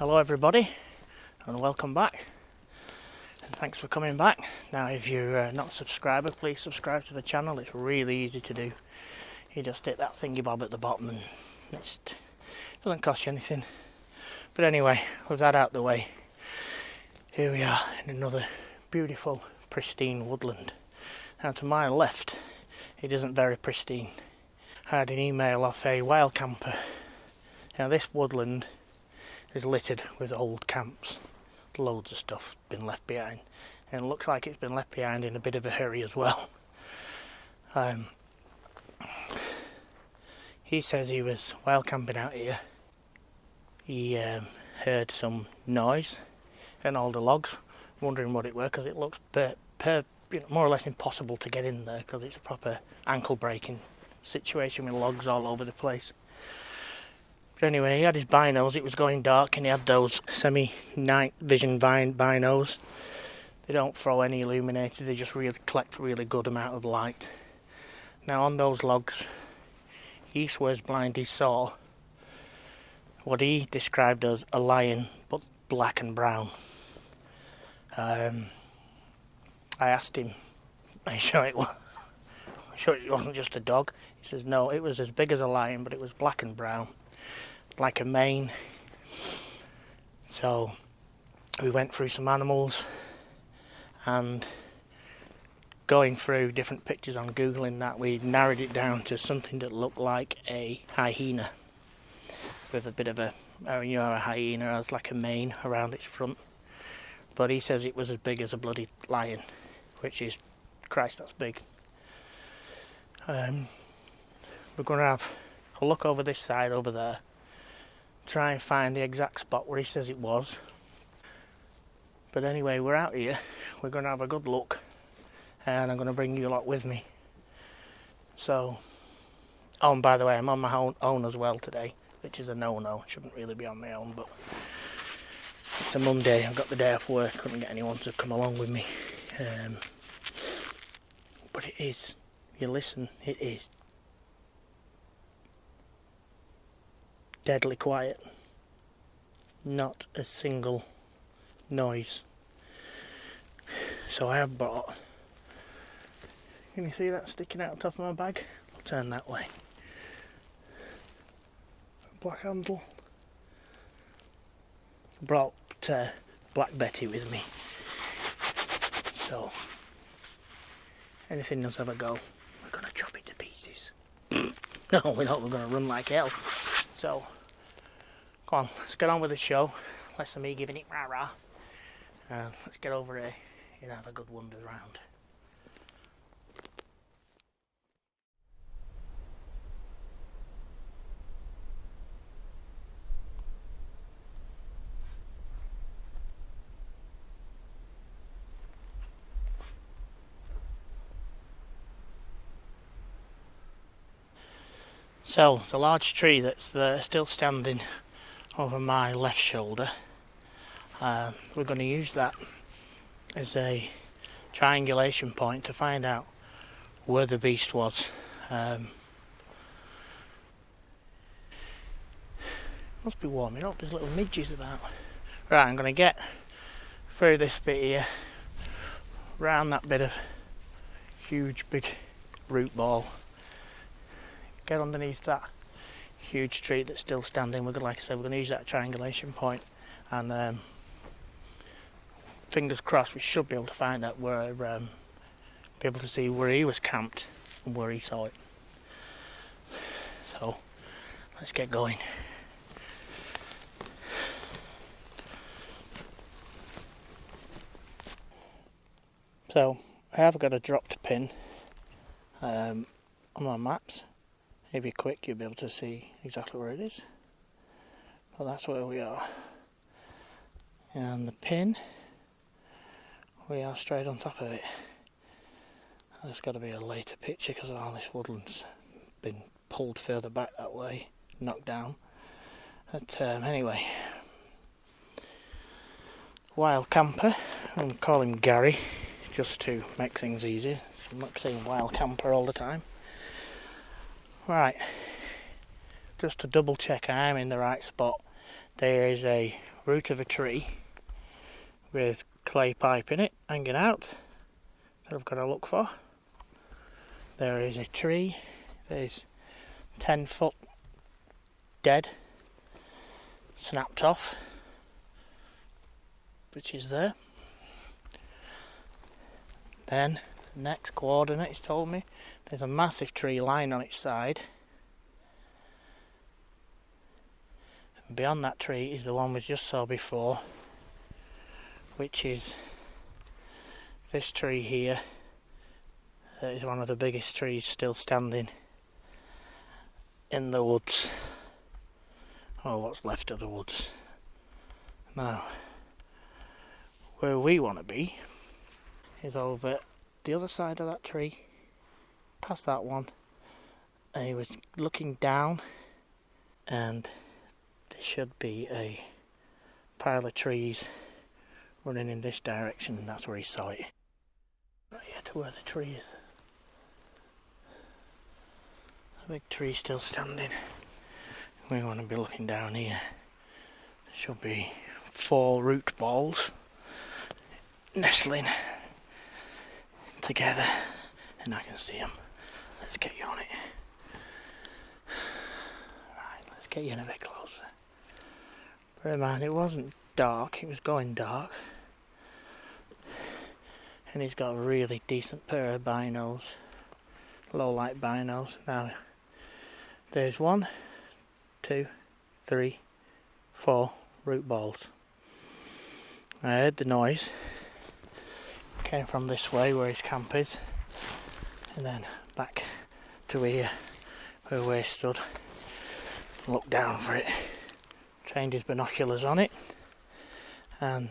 Hello everybody and welcome back, and thanks for coming back. Now if you're not a subscriber, please subscribe to the channel. It's really easy to do. You just hit that thingy bob at the bottom and it doesn't cost you anything. But anyway, with that out the way, here we are in another beautiful pristine woodland. Now to my left it isn't very pristine. I had an email off a wild camper. Now this woodland is littered with old camps. Loads of stuff been left behind, and it looks like it's been left behind in a bit of a hurry as well. He says he was wild camping out here. He heard some noise and all the logs, wondering what it were, because it looks more or less impossible to get in there because it's a proper ankle breaking situation with logs all over the place. But anyway, he had his binos. It was going dark and he had those semi-night vision binos. They don't throw any illuminated, they just really collect a really good amount of light. Now on those logs, he swears blind he saw what he described as a lion, but black and brown. I asked him, are you sure it wasn't just a dog? He says no, it was as big as a lion, but it was black and brown, like a mane. So we went through some animals, and going through different pictures on Google and that, we narrowed it down to something that looked like a hyena, with a bit of a hyena has like a mane around its front. But he says it was as big as a bloody lion, which is, Christ, that's big. We're going to have a look over this side over there, try and find the exact spot where he says it was. But anyway, we're out here, we're going to have a good look, and I'm going to bring you a lot with me. So, oh, and by the way, I'm on my own as well today, which is a no-no. Shouldn't really be on my own, but it's a Monday, I've got the day off work, couldn't get anyone to come along with me. But it is, you listen, it is deadly quiet. Not a single noise. So I have brought, can you see that sticking out the top of my bag? I'll turn that way. Black handle. Brought Black Betty with me. So anything does have a go, we're going to chop it to pieces. No, we're not, we're going to run like hell. So, come on, let's get on with the show. Less of me giving it rah-rah. Let's get over here and have a good wander around. So, the large tree that's there, still standing over my left shoulder, we're going to use that as a triangulation point to find out where the beast was. Must be warming up, there's little midges about. Right, I'm going to get through this bit here, round that bit of huge big root ball, get underneath that huge tree that's still standing. We're going, like I said, we're going to use that triangulation point, and fingers crossed we should be able to find out where, be able to see where he was camped and where he saw it. So let's get going. So I have got a dropped pin on my maps. If you're quick, you'll be able to see exactly where it is. But that's where we are. And the pin, we are straight on top of it. There's got to be a later picture because all this woodland's been pulled further back that way, knocked down. But anyway, wild camper, I'm calling him Gary just to make things easy. So I'm not saying wild camper all the time. Right, just to double check I am in the right spot. there is a root of a tree with clay pipe in it hanging out that I've got to look for. There is a tree that is 10 foot dead, snapped off, which is there. Then the next coordinate, he's told me, there's a massive tree lying on its side. And beyond that tree is the one we just saw before, which is this tree here. That is one of the biggest trees still standing in the woods, or what's left of the woods. Now, where we want to be is over the other side of that tree, past that one, and he was looking down, and there should be a pile of trees running in this direction, and that's where he saw it. Right here to where the tree is. A big tree still standing. We want to be looking down here. There should be 4 root balls nestling together, and I can see them. Let's get you on it. Right, let's get you in a bit closer. Bear in mind, it wasn't dark, it was going dark. And he's got a really decent pair of binos, low light binos. Now, there's 1, 2, 3, 4 root balls. I heard the noise, came from this way where his camp is, and then back to here where we stood, looked down for it, trained his binoculars on it, and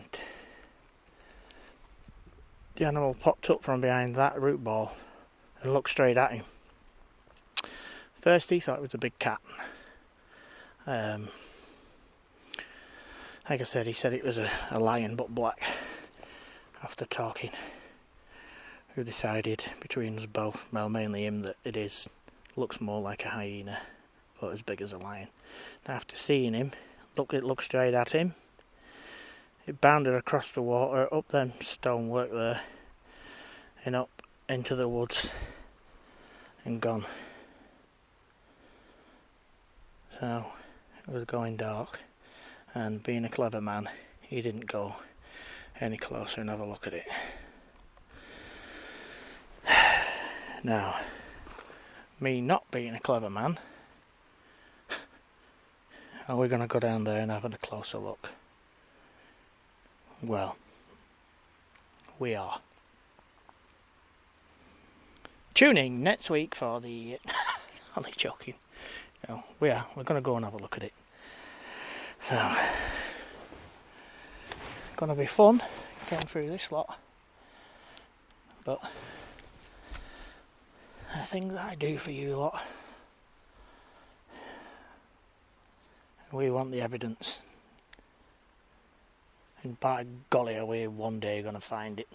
the animal popped up from behind that root ball and looked straight at him. First he thought it was a big cat. Like I said, he said it was a lion but black. After talking, we decided between us both, well mainly him, that looks more like a hyena but as big as a lion. Now, after seeing him, it looked straight at him. It bounded across the water, up them stonework there, and up into the woods and gone. So it was going dark, and being a clever man, he didn't go any closer and have a look at it. Now, me not being a clever man, are we going to go down there and have a closer look? Well, we are. Tune in next week for the... only joking. No, we are. We're going to go and have a look at it. So, going to be fun getting through this lot. But the things that I do for you lot, we want the evidence. And by golly, are we one day going to find it.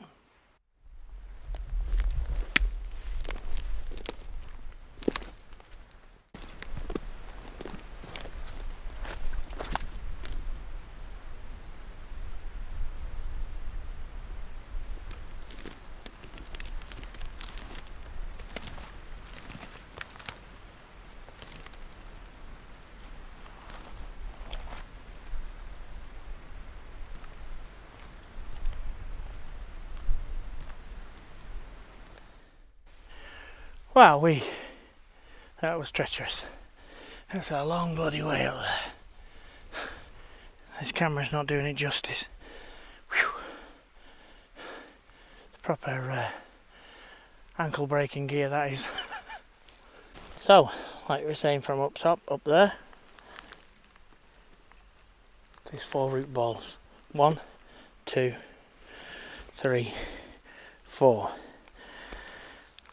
Wow, that was treacherous. That's a long bloody way up there. This camera's not doing it justice. Whew. Proper ankle breaking gear, that is. So, like we were saying from up top, up there, these 4 root balls. 1, 2, 3, 4.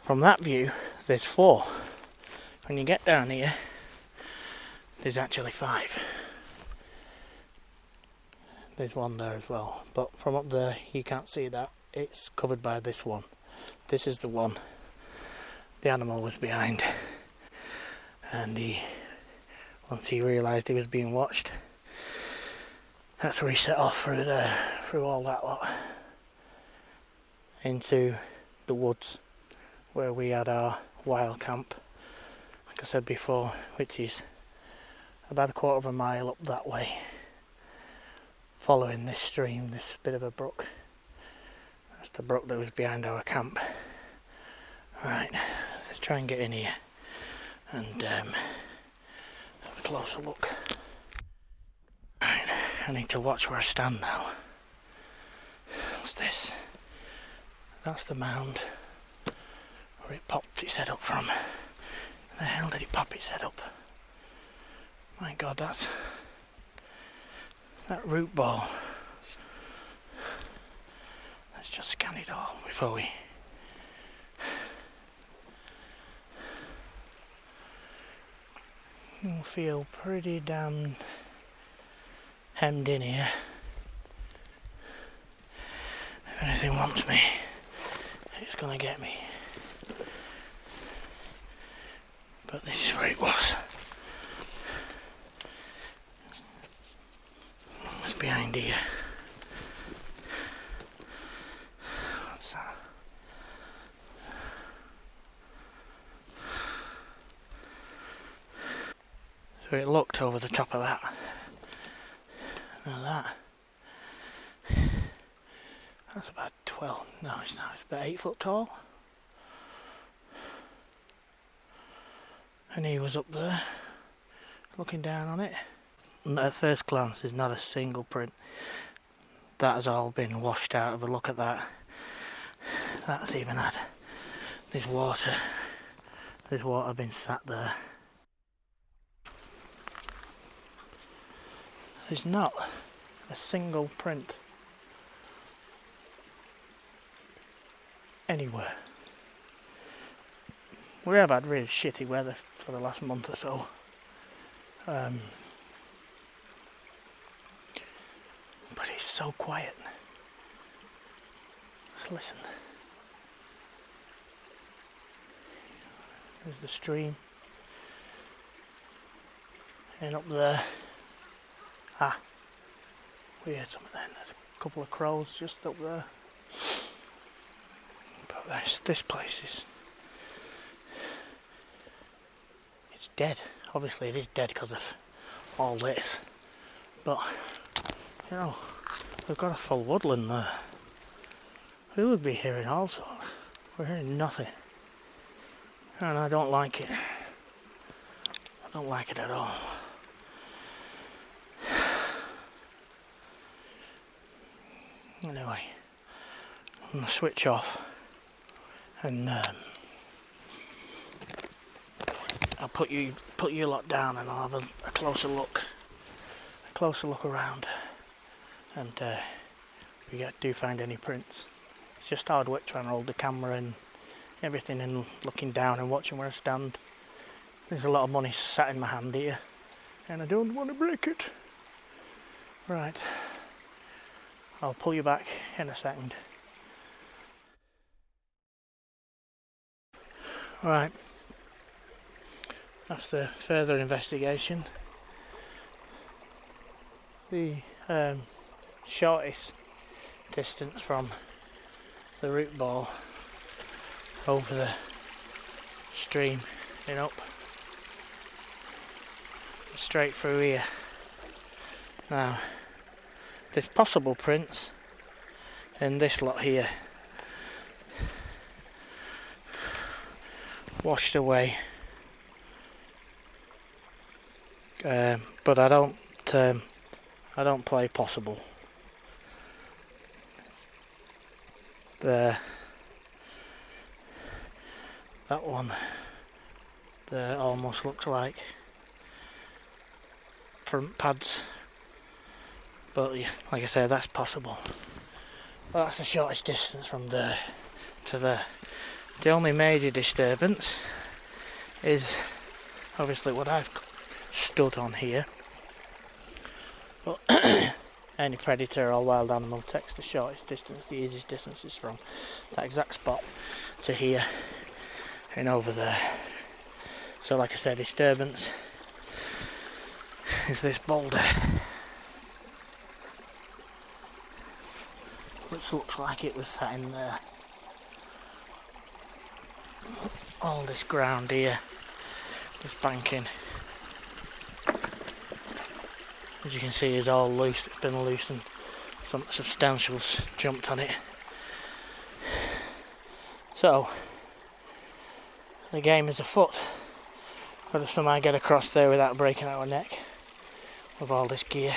From that view, there's 4. When you get down here, there's actually 5. There's 1 there as well, but from up there you can't see that. It's covered by this one. This is the one the animal was behind, and once he realised he was being watched, That's where he set off through there, through all that lot, into the woods where we had our wild camp, like I said before, which is about a quarter of a mile up that way, following this stream, this bit of a brook. That's the brook that was behind our camp. Right, let's try and get in here and have a closer look. Right, I need to watch where I stand now. What's this? That's the mound where it popped its head up from. Where the hell did it pop its head up? My God, that's that root ball. Let's just scan it all before we. You'll feel pretty damn hemmed in here. If anything wants me, it's gonna get me. But this is where it was. It's behind here. What's that? So it looked over the top of that. Now that's about 12, no it's not, it's about 8 foot tall. And he was up there, looking down on it. And at first glance there's not a single print. That has all been washed out. Have a look at that. That's even had, there's water been sat there. There's not a single print anywhere. We have had really shitty weather for the last month or so. But it's so quiet. Just listen. There's the stream. And up there. We heard something then. There's a couple of crows just up there. But this place is... it's dead. Obviously it is dead because of all this. But, you know, we've got a full woodland there. We would be hearing all sorts. We're hearing nothing. And I don't like it. I don't like it at all. Anyway, I'm going to switch off and I'll put you lot down and I'll have a closer look around, and if we do find any prints. It's just hard work trying to hold the camera and everything and looking down and watching where I stand. There's a lot of money sat in my hand here and I don't want to break it. Right. I'll pull you back in a second. Right, that's the further investigation. The shortest distance from the root ball over the stream and up, straight through here. Now, there's possible prints in this lot here, washed away, but I don't play possible. That one there almost looks like front pads. But like I said, that's possible. Well, that's the shortest distance from there to there. The only major disturbance is obviously what I've stood on here. But any predator or wild animal takes the shortest distance, the easiest distance is from that exact spot to here and over there. So like I said, disturbance is this boulder. which looks like it was sat in there. All this ground here, this banking, as you can see, is all loose. It's been loose and some substantials jumped on it. So the game is afoot. Got to somehow get across there without breaking our neck with all this gear.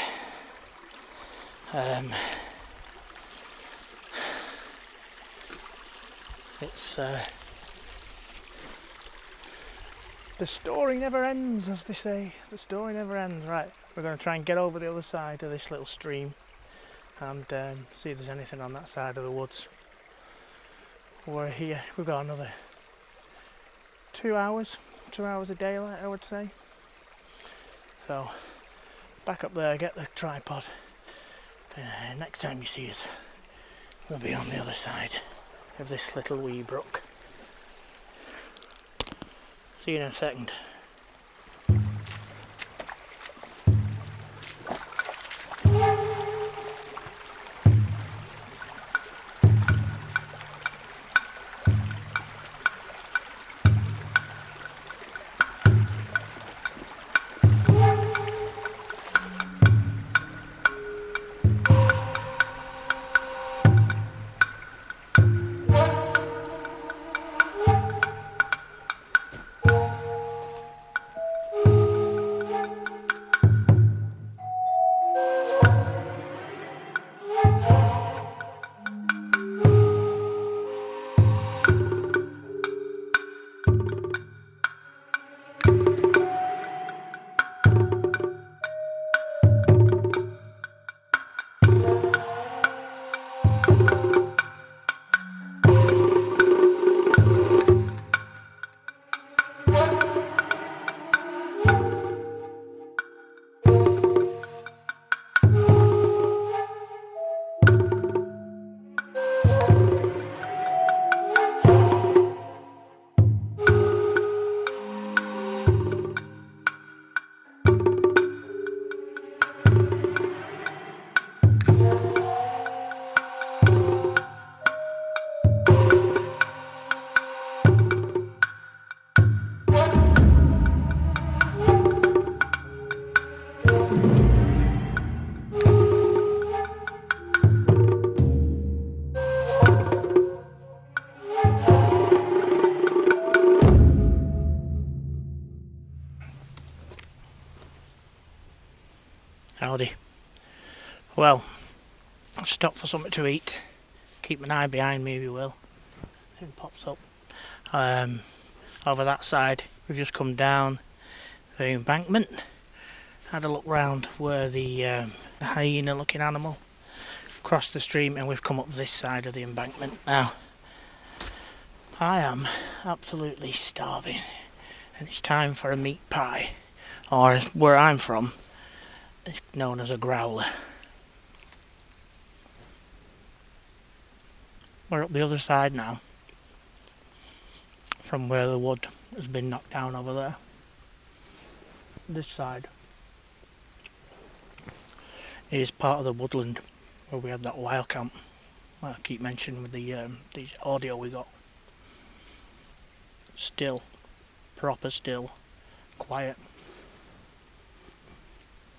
It's the story never ends, as they say. The story never ends. Right, we're going to try and get over the other side of this little stream and see if there's anything on that side of the woods. We're here. We've got another 2 hours of daylight, I would say. So back up there, get the tripod. Next time you see us, we'll be on the other side of this little wee brook. See you in a second. Howdy. Well, I've stopped for something to eat. Keep an eye behind me if you will. If it pops up. Over that side, we've just come down the embankment. Had a look round where the hyena looking animal crossed the stream, and we've come up this side of the embankment now. I am absolutely starving, and it's time for a meat pie, or where I'm from, it's known as a growler. We're up the other side now, from where the wood has been knocked down over there. This side is part of the woodland where we had that wild camp I keep mentioning with the audio we got. Still, proper still, quiet.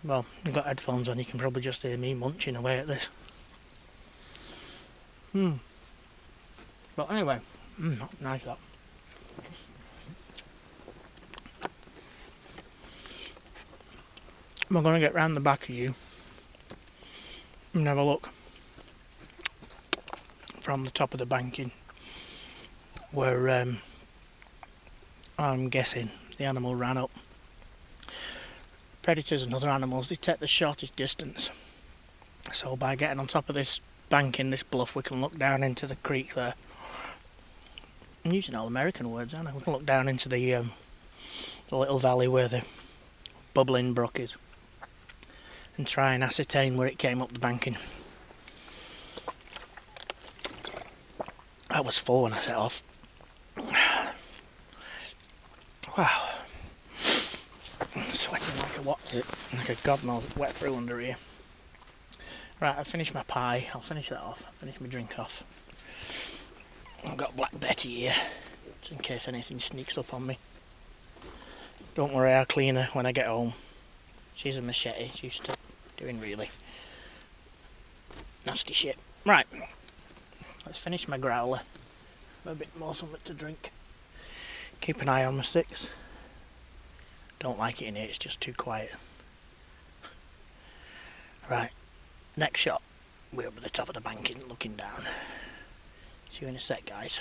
Well, you've got headphones on, you can probably just hear me munching away at this. But anyway, nice that. I'm going to get round the back of you and have a look from the top of the banking where I'm guessing the animal ran up. Predators and other animals, they take the shortest distance. So by getting on top of this banking, this bluff, we can look down into the creek there. I'm using all American words, aren't I? We can look down into the little valley where the bubbling brook is and try and ascertain where it came up the banking. I was full when I set off. Wow. I'm sweating like a god knows wet through under here. Right, I've finished my pie. I'll finish that off. I'll finish my drink off. I've got Black Betty here, just in case anything sneaks up on me. Don't worry, I'll clean her when I get home. She's a machete. She's used to doing really nasty shit. Right, let's finish my growler. A bit more something to drink. Keep an eye on my sticks. Don't like it in here, it's just too quiet. Right, next shot. We're up at the top of the banking looking down. See you in a sec, guys.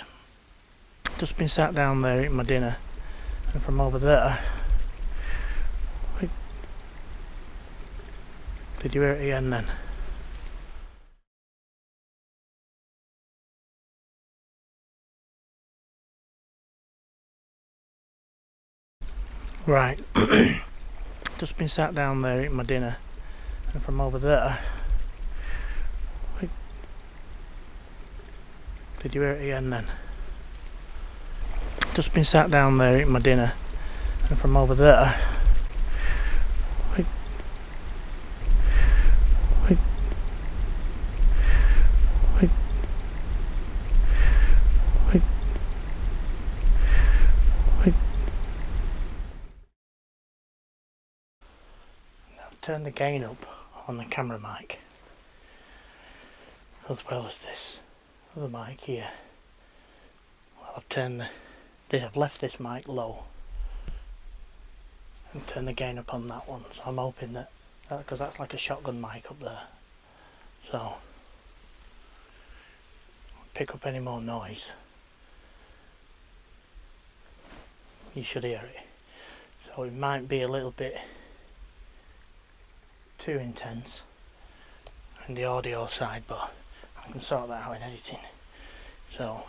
Just been sat down there eating my dinner, and from over there, did you hear it again then? Right, just been sat down there eating my dinner, and from over there, did you hear it again then? Just been sat down there eating my dinner, and from over there, I've turned the gain up on the camera mic, as well as this other mic here. Well, I've left this mic low and turned the gain up on that one, so I'm hoping that, because that's like a shotgun mic up there, so pick up any more noise, you should hear it. So it might be a little bit too intense in the audio side, but I can sort that out in editing. So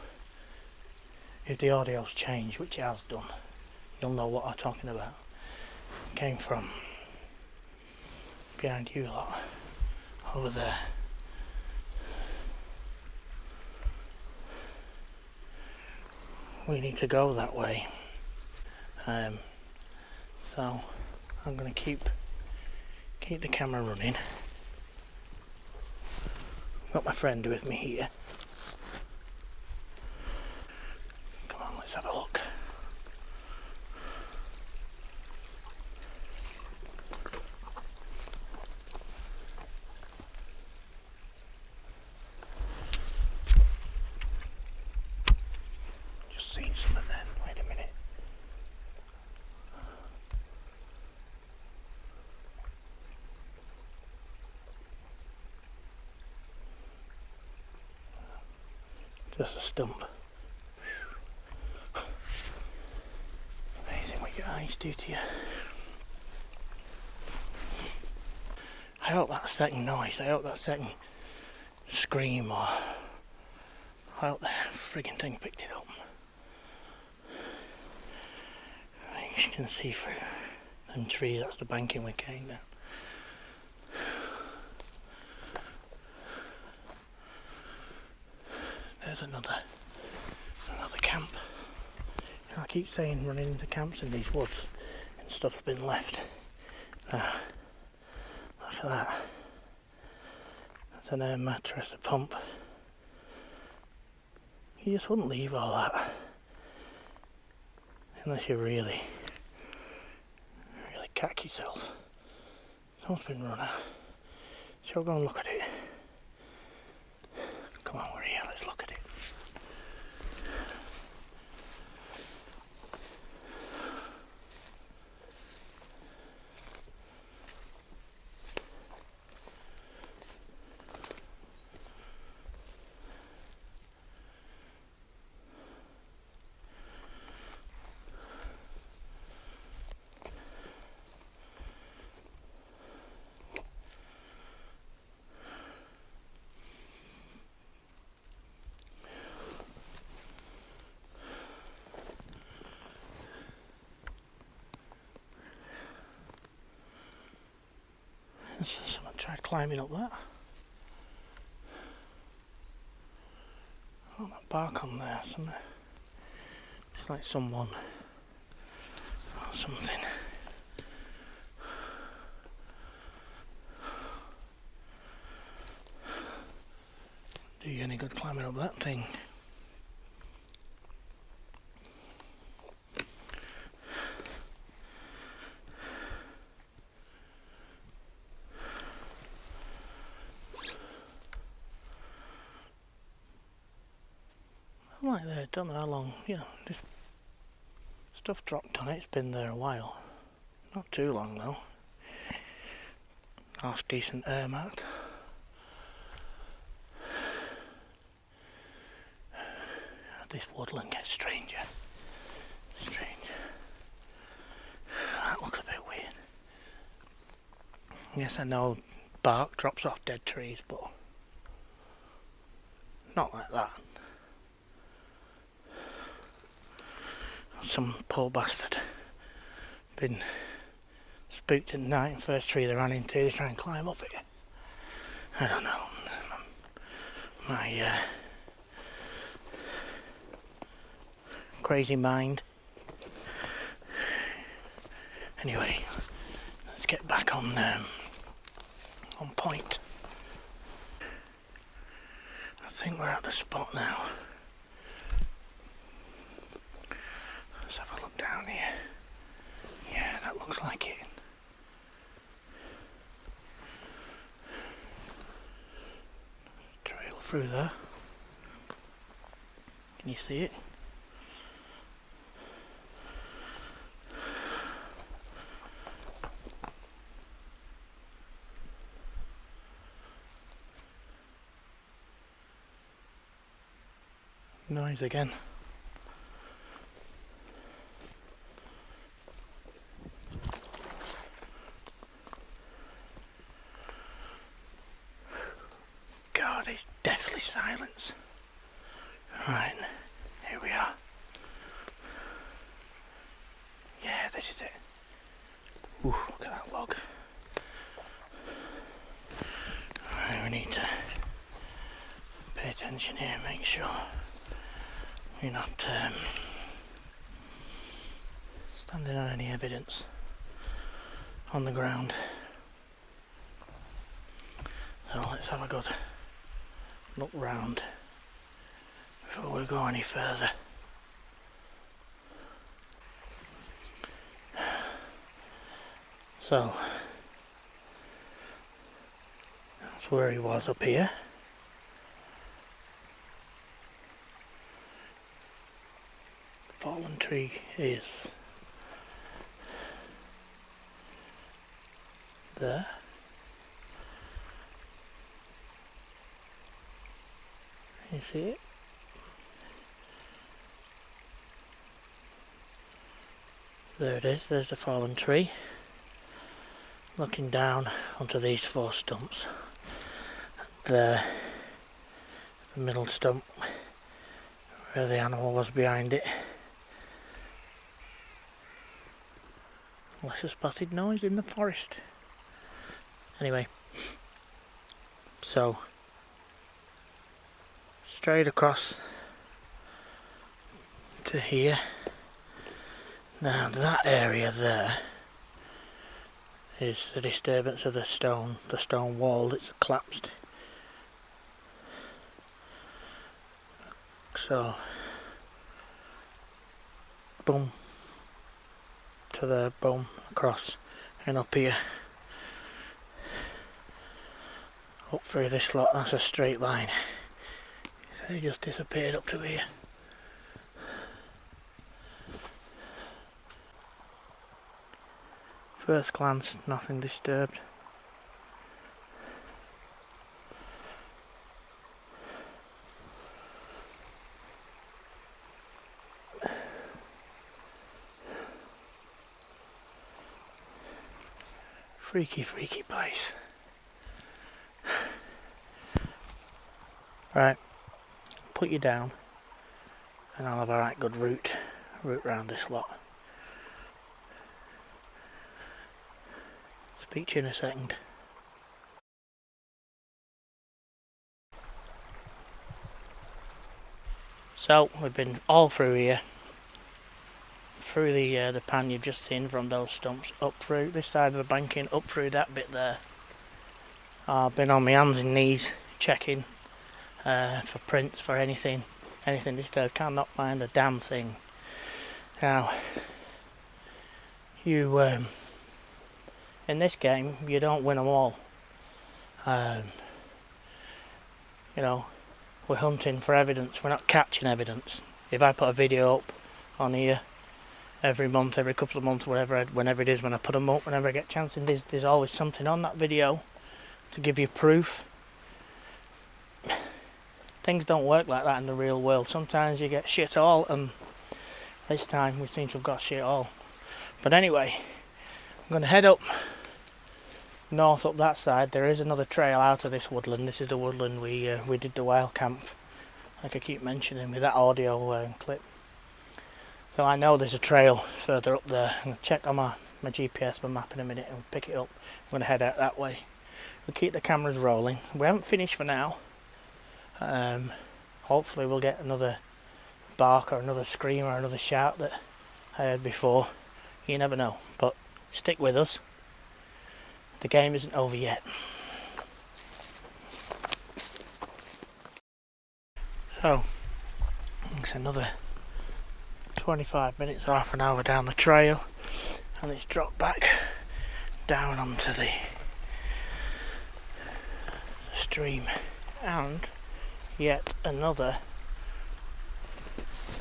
if the audio's changed, which it has done, you'll know what I'm talking about. It came from behind you lot, over there. We need to go that way. So I'm going to keep the camera running. Got my friend with me here. Come on, let's have a look. Just seen something then. Wait a minute. Just a stump. Amazing what your eyes do to you. I hope that second noise, I hope that second scream, or I hope the frigging thing picked it up. You can see through them trees, that's the banking we came down. There's another camp. I keep saying running into camps in these woods and stuff's been left. Look at that. That's an air mattress, a pump. You just wouldn't leave all that unless you really cack yourself. Someone's been run out. Shall we go and look at it? Come on, we're here, let's look at it. Someone tried climbing up that. Oh, that bark on there, something. It's like someone or something. Do you any good climbing up that thing? Like there, don't know how long, this stuff dropped on it, it's been there a while. Not too long though. Half decent air mat. This woodland gets stranger. That looks a bit weird. Yes, I know bark drops off dead trees, but not like that. Some poor bastard been spooked at night and first tree they ran into, they try and climb up it. I don't know. My crazy mind. Anyway, let's get back on point. I think we're at the spot now. Let's have a look down here. Yeah, that looks like it. Trail through there. Can you see it? Noise again. God, it's deathly silence. Right, here we are. Yeah, this is it. Ooh, look at that log. Right, we need to pay attention here, make sure we're not standing on any evidence on the ground. So let's have a good look round before we go any further. So that's where he was up here. Fallen tree is there. You see it? There it is, there's the fallen tree. Looking down onto these 4 stumps. And the middle stump where the animal was behind it. Lesser spotted noise in the forest. Anyway, so straight across to here. Now that area there is the disturbance of the stone wall that's collapsed. So boom to there, boom, across and up here. Up through this lot, that's a straight line. They just disappeared up to here. First glance, nothing disturbed. Freaky place. Right, put you down and I'll have a right good route round this lot. Speak to you in a second. So we've been all through here, through the pan you've just seen from those stumps, up through this side of the banking, up through that bit there. I've been on my hands and knees checking for prints, for anything disturbed. Cannot find a damn thing. Now, you in this game, you don't win them all. You know, we're hunting for evidence. We're not catching evidence. If I put a video up on here every month, every couple of months, whatever, whenever it is, when I put them up, whenever I get a chance, and there's always something on that video to give you proof. Things don't work like that in the real world. Sometimes you get shit all, and this time we seem to have got shit all. But anyway, I'm going to head up north up that side. There is another trail out of this woodland. This is the woodland we did the wild camp, like I keep mentioning, with that audio clip. So I know there's a trail further up there. I'm going to check on my GPS, my map in a minute, and pick it up. I'm going to head out that way. We'll keep the cameras rolling. We haven't finished for now. Hopefully we'll get another bark or another scream or another shout that I heard before. You never know, but stick with us. The game isn't over yet. So, it's another 25 minutes, half an hour down the trail, and it's dropped back down onto the stream, and yet another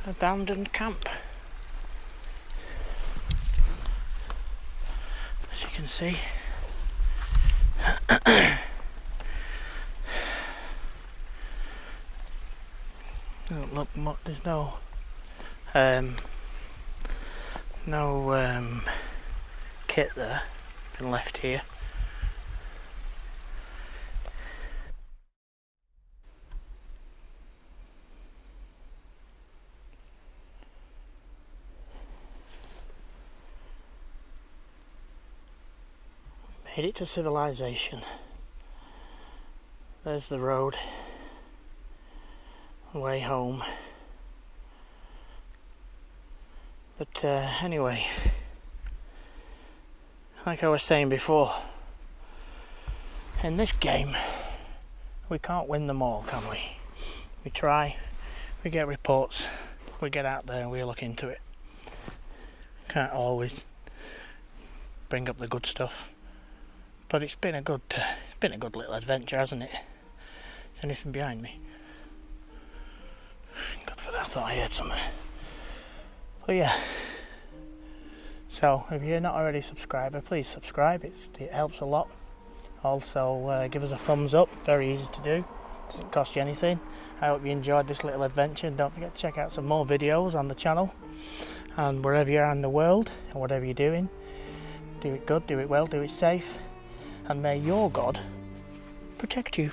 abandoned camp. As you can see, don't look much. There's no kit there been left here. Made it to civilization. There's the road, the way home. But anyway, like I was saying before, in this game we can't win them all, can we? We try, we get reports, we get out there and we look into it. Can't always bring up the good stuff. But it's been a good little adventure, hasn't it? Is anything behind me? God for that, I thought I heard something. But yeah. So if you're not already a subscriber, please subscribe. It helps a lot. Also, give us a thumbs up. Very easy to do. Doesn't cost you anything. I hope you enjoyed this little adventure. Don't forget to check out some more videos on the channel. And wherever you are in the world, or whatever you're doing, do it good, do it well, do it safe. And may your God protect you.